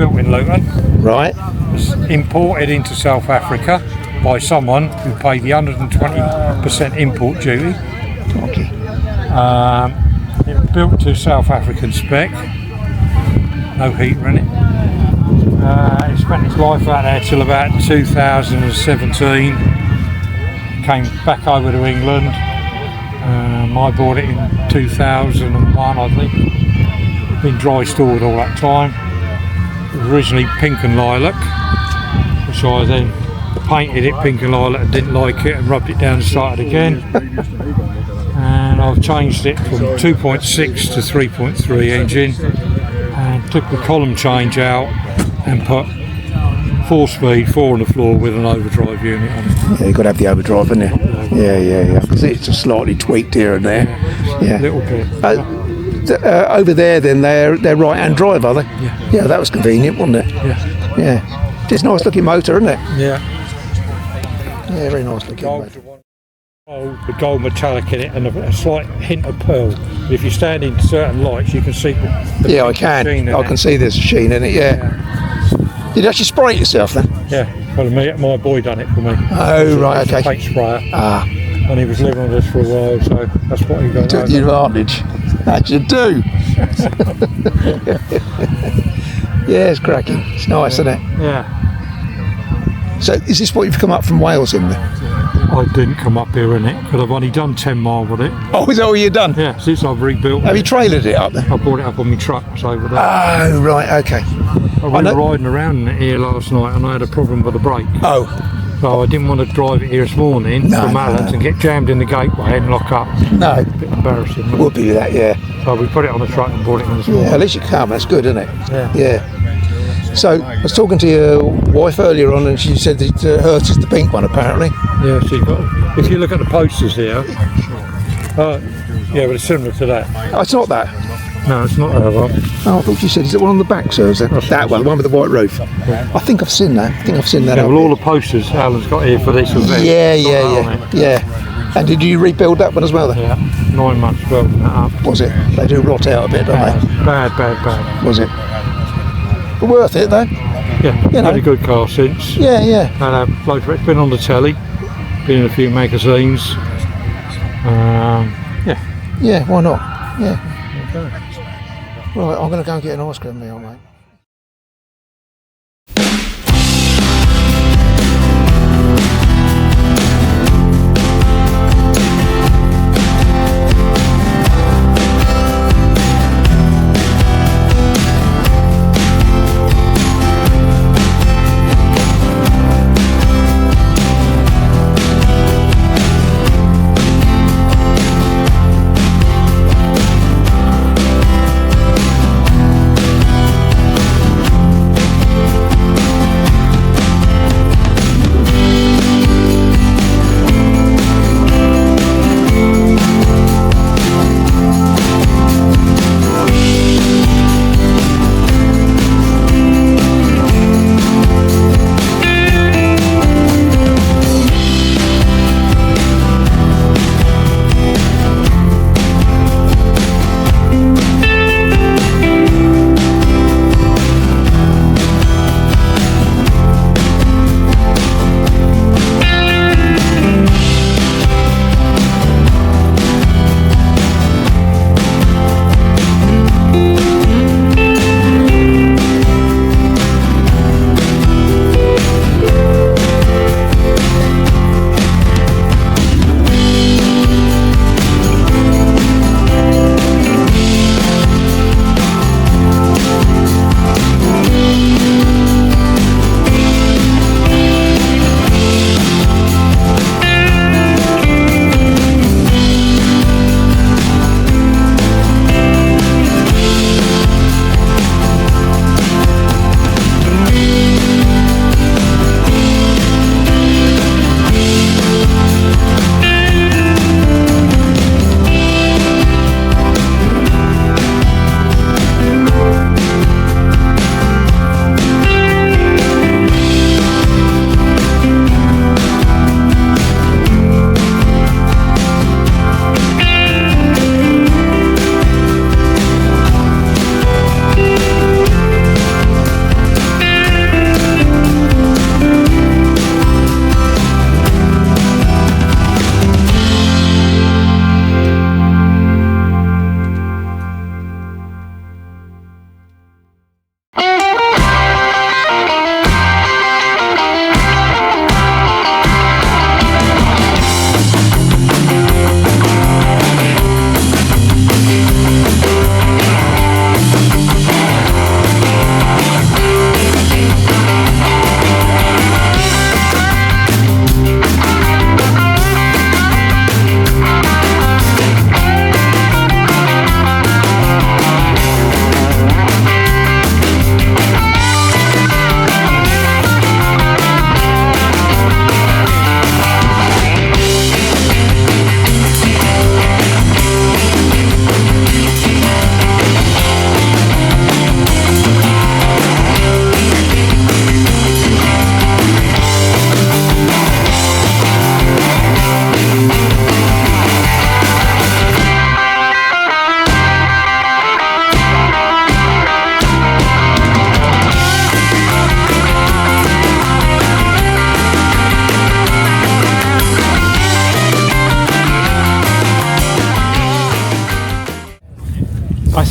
built in Luton. Right. It was imported into South Africa by someone who paid the 120% import duty. Okay. It was built to South African spec. No heater in it. It spent its life out there till about 2017. Came back over to England. I bought it in 2001, I think. Been dry stored all that time. It was originally pink and lilac, which I then painted it pink and lilac and didn't like it and rubbed it down and started again. And I've changed it from 2.6 to 3.3 engine and took the column change out and put 4-speed, 4 on the floor with an overdrive unit on it. Yeah, you've got to have the overdrive, haven't you? Yeah. Because it's just slightly tweaked here and there. Yeah. A little bit. Over there, then they're right-hand drive, are they? Yeah. Yeah, that was convenient, wasn't it? Yeah. Yeah. It's a nice looking motor, isn't it? Yeah. Yeah, very nice looking motor. The gold metallic in it and a slight hint of pearl. But if you stand in certain lights, you can see the yeah, I can. I can see there's a sheen in it. Yeah. Did you actually spray it yourself then? Yeah. Well, my boy done it for me. Oh, right. Okay. Paint sprayer. Ah. And he was living with us for a while, so that's what he got. Took the advantage. That you do. Yeah, it's cracking. It's nice, isn't it? Yeah. So, is this what you've come up from Wales in then? I didn't come up here in it because I've only done 10 mile with it. Oh, is that all you've done? Yeah, since I've rebuilt Have it. you trailered it up then? I brought it up on my trucks over there. Oh, right, okay. We were riding around in it here last night and I had a problem with the brake. Oh. So I didn't want to drive it here this morning from Allen's and get jammed in the gateway and lock up. No. A bit embarrassing. Would be that, yeah. So we put it on the truck and brought it in this morning. Yeah, at least you come, that's good, isn't it? Yeah. Yeah. So, I was talking to your wife earlier on and she said that hers is the pink one apparently. Yeah, so if you look at the posters here, yeah, but it's similar to that. Oh, it's not that? No, it's not that one. Oh, I thought you said, is it one on the back, sir? Is it? That one, the one with the white roof. Yeah. I think I've seen that. Yeah, well, all the posters Alan's got here for this event. Yeah. And did you rebuild that one as well then? Yeah, 9 months welding that up. Was it? They do rot out a bit, don't they? Bad. Was it? But worth it though? Yeah, had a good car since. Yeah. And it's been on the telly, been in a few magazines. Yeah, why not? Yeah. Okay. Right, I'm going to go and get an ice cream meal, mate.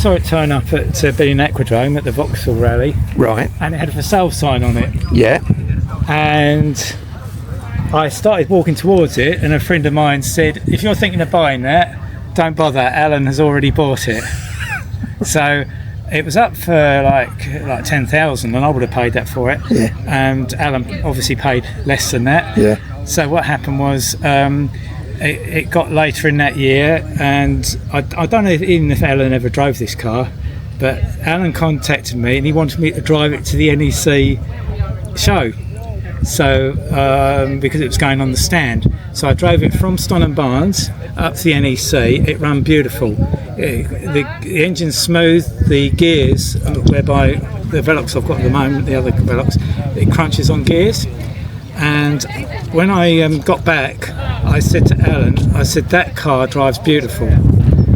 saw it turn up at Billing Aquadrome at the Vauxhall rally, Right. and it had a for sale sign on it. Yeah. And I started walking towards it, and a friend of mine said, if you're thinking of buying that, don't bother, Alan has already bought it. So it was up for like 10,000, and I would have paid that for it. Yeah. And Alan obviously paid less than that. Yeah. So what happened was it got later in that year, and I don't know even if Alan ever drove this car, but Alan contacted me and he wanted me to drive it to the NEC show. So because it was going on the stand, so I drove it from Stonham Barnes up to the NEC. It ran beautiful. The engine's smooth. The gears, whereby the Velox I've got at the moment, the other Velox, it crunches on gears. And when I got back, I said to Alan, I said, that car drives beautiful.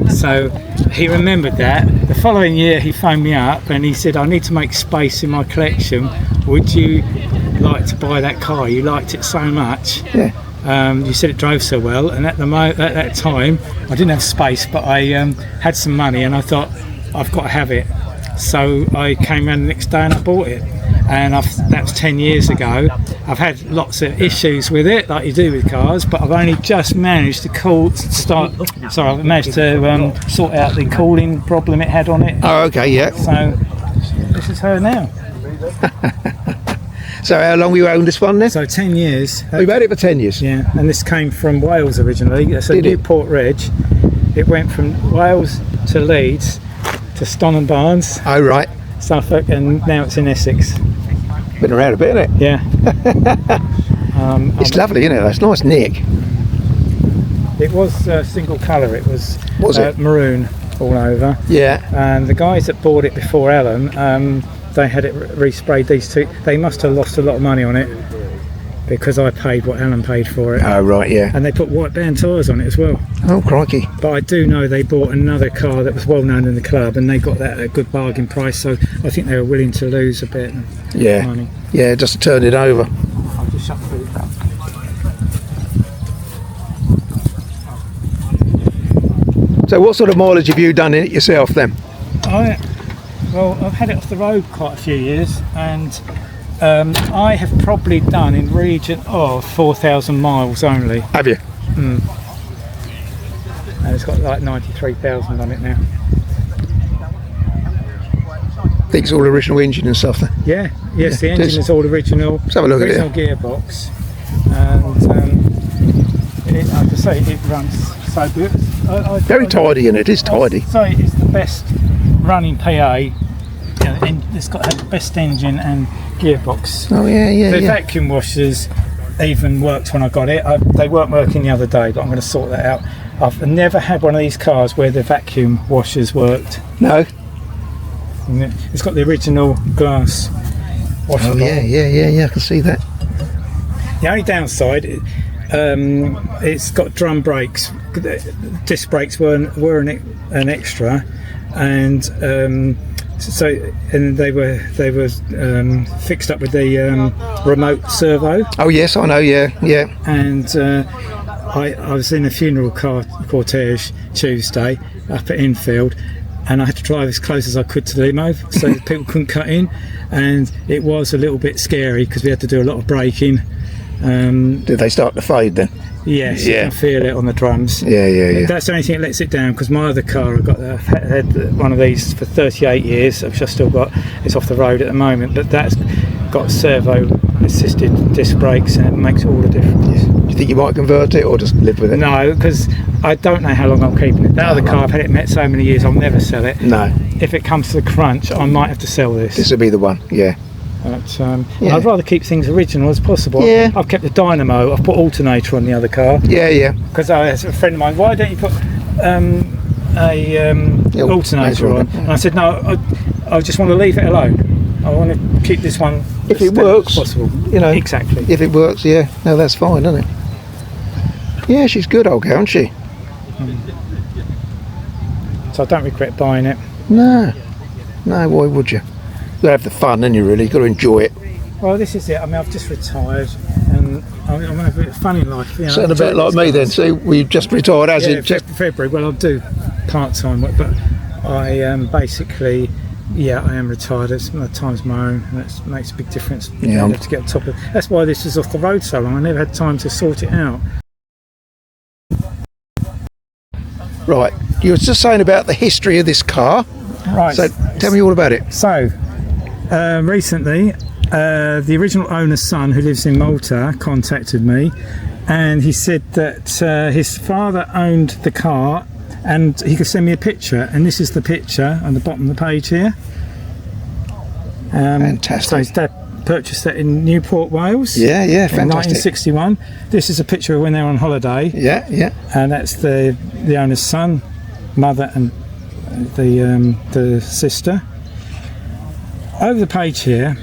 So he remembered that. The following year he phoned me up and he said, I need to make space in my collection. Would you like to buy that car? You liked it so much. Yeah. You said it drove so well, and at that time I didn't have space, but I had some money and I thought, I've got to have it. So I came around the next day and I bought it. And that was 10 years ago. I've had lots of issues with it, like you do with cars, but I've only just managed to I've managed to sort out the cooling problem it had on it. Oh, okay, yeah. So this is her now. So how long you owned this one then? So 10 years. We've had it for 10 years. Yeah, and this came from Wales originally. It's a Did it? Newport Reg. It went from Wales to Leeds to Stonham Barnes, Oh, right. Suffolk, and now it's in Essex. Been around a bit, isn't it? Yeah. It's lovely, isn't it? That's nice nick. It was single colour. It was it? maroon all over. Yeah. And the guys that bought it before Alan, they had it resprayed. These two, they must have lost a lot of money on it because I paid what Alan paid for it. Oh, right, yeah. And they put white band tyres on it as well. Oh, crikey. But I do know they bought another car that was well known in the club, and they got that at a good bargain price. So I think they were willing to lose a bit of Yeah. money. Yeah, just to turn it over. I'll just shut the boot. So what sort of mileage have you done in it yourself then? Well, I've had it off the road quite a few years, and I have probably done in region of 4,000 miles only. Have you? And it's got like 93,000 on it now. I think it's all original engine and stuff then. Yeah, yes, the it engine is. is all original. Let's have a look at original gearbox, and like I say, it runs so good. Very tidy, and it is tidy. So it's the best running PA. And it's got the best engine and gearbox. Oh, yeah, yeah, The yeah. vacuum washers even worked when I got it. They weren't working the other day, but I'm going to sort that out. I've never had one of these cars where the vacuum washers worked. No? And it's got the original glass washer. Oh, yeah, I can see that. The only downside, it's got drum brakes. Disc brakes were an extra, and they were fixed up with the remote servo. Oh, yes, I know, yeah. And I was in a funeral cortege Tuesday up at Enfield, and I had to drive as close as I could to the limo so that people couldn't cut in, and it was a little bit scary because we had to do a lot of braking. Did they start to fade then? Yes, Yeah. you can feel it on the drums. Yeah. That's the only thing that lets it down, because my other car, I've had one of these for 38 years, which I've still got. It's off the road at the moment, but that's got servo assisted disc brakes, and it makes all the difference. Do you think you might convert it or just live with it? No, because I don't know how long I'm keeping it. That other car, I've had it met so many years, I'll never sell it. No. If it comes to the crunch, I might have to sell this. This will be the one, yeah. But, Yeah. I'd rather keep things original as possible. Yeah. I've kept the dynamo, I've put alternator on the other car. Yeah. Because I had a friend of mine, why don't you put alternator on? And I said, no, I just want to leave it alone. I want to keep this one If as it steady as works, possible. you know. Exactly. If it works, yeah. No, that's fine, isn't it? Yeah, she's good, old girl, isn't she? So I don't regret buying it. No, why would you? You have the fun, and you really got to enjoy it. Well, this is it. I mean, I've just retired, and I'm having a bit of fun in life. You know, Sound a bit like me then. See, we just retired as Yeah, in. February. Well, I'll do part-time work, but I basically, I am retired. It's my time's my own, and that makes a big difference. Yeah. You have to get on top of. That's why this is off the road so long. I never had time to sort it out. Right, you were just saying about the history of this car. Right. So tell me all about it. So, recently, the original owner's son, who lives in Malta, contacted me, and he said that his father owned the car, and he could send me a picture. And this is the picture on the bottom of the page here. Fantastic. So his dad purchased it in Newport, Wales. Yeah, In fantastic. 1961. This is a picture of when they were on holiday. Yeah. And that's the owner's son, mother, and the sister. Over the page here,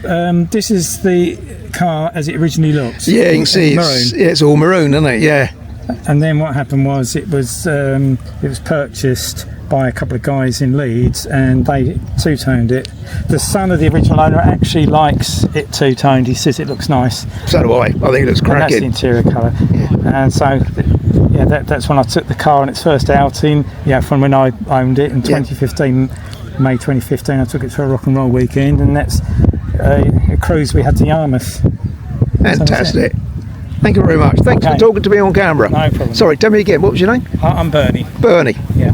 this is the car as it originally looks. Yeah, you can see it's all maroon, isn't it? Yeah. And then what happened was it was purchased by a couple of guys in Leeds, and they two-toned it. The son of the original owner actually likes it two-toned. He says it looks nice. So do I. I think it looks And that's the cracking. interior colour. And so, that's when I took the car on its first outing. From when I owned it in 2015, May 2015. I took it for a rock and roll weekend, and that's a cruise we had to Yarmouth. Fantastic. Thanks very much. Thanks for talking to me on camera. No problem. Sorry, tell me again, what was your name? I'm Bernie. Bernie. Yeah.